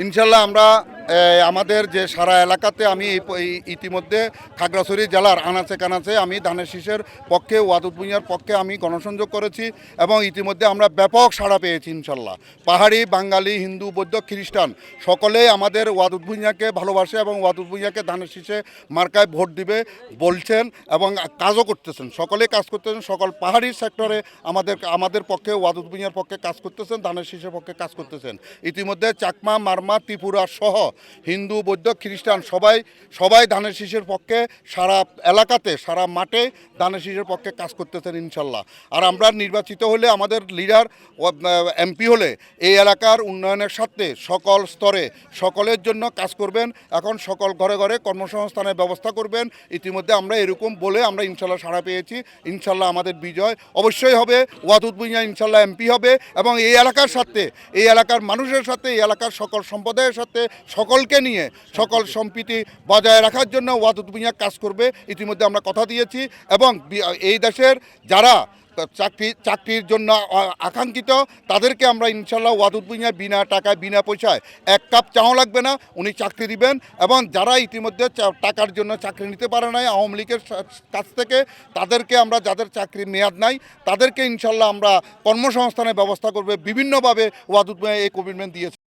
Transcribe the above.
ইনশাল্লাহ আমরা আমাদের যে সারা এলাকাতে আমি ইতিমধ্যে খাগড়াছড়ি জেলার আনাচে কানাচে আমি ধানের শীষের পক্ষে ওয়াদুদ ভূঁইয়ার পক্ষে আমি গণসংযোগ করেছি এবং ইতিমধ্যে আমরা ব্যাপক সাড়া পেয়েছি ইনশাল্লাহ। পাহাড়ি, বাঙালি, হিন্দু, বৌদ্ধ, খ্রিস্টান সকলেই আমাদের ওয়াদুদ ভূঁইয়াকে ভালোবাসে এবং ওয়াদুদ ভূঁইয়াকে ধানের শীষে মার্কায় ভোট দিবে বলছেন এবং কাজও করতেছেন। সকলেই কাজ করতেছেন, সকল পাহাড়ি সেক্টরে আমাদের পক্ষে ওয়াদুদ ভূঁইয়ার পক্ষে কাজ করতেছেন, ধানের শীষের পক্ষে কাজ করতেছেন। ইতিমধ্যে চাকমা, মারমা, ত্রিপুরা সহ হিন্দু, বৌদ্ধ, খ্রিস্টান সবাই ধানের শীষের পক্ষে সারা এলাকাতে সারা মাঠে ধানের শীষের পক্ষে কাজ করতেছেন ইনশাল্লাহ। আর আমরা নির্বাচিত হলে আমাদের লিডার এমপি হলে এই এলাকার উন্নয়নের স্বার্থে সকল স্তরে সকলের জন্য কাজ করবেন। এখন সকল ঘরে ঘরে কর্মসংস্থানের ব্যবস্থা করবেন। ইতিমধ্যে আমরা এরকম বলে আমরা ইনশাল্লাহ সাড়া পেয়েছি। ইনশাল্লাহ আমাদের বিজয় অবশ্যই হবে। ওয়াদুদ ভূঁইয়া ইনশাল্লাহ এমপি হবে এবং এই এলাকার সাথে, এই এলাকার মানুষের সাথে, এই এলাকার সকল সম্প্রদায়ের সাথে সকলকে নিয়ে সকল সম্প্রীতি বজায় রাখার জন্য ওয়াদুদ ভূঁইয়া কাজ করবে। ইতিমধ্যে আমরা কথা দিয়েছি এবং এই দেশের যারা চাকরির জন্য আকাঙ্ক্ষিত তাদেরকে আমরা ইনশাল্লাহ ওয়াদুদ ভূঁইয়া বিনা টাকায়, বিনা পয়সায় এক কাপ চাও লাগবে না, উনি চাকরি দিবেন। এবং যারা ইতিমধ্যে টাকার জন্য চাকরি নিতে পারে নাই আওয়ামী লীগের কাছ থেকে, তাদেরকে আমরা, যাদের চাকরির মেয়াদ নাই তাদেরকে ইনশাল্লাহ আমরা কর্মসংস্থানের ব্যবস্থা করবে। বিভিন্নভাবে ওয়াদুদ ভূঁইয়া এই কমিটমেন্ট দিয়েছে।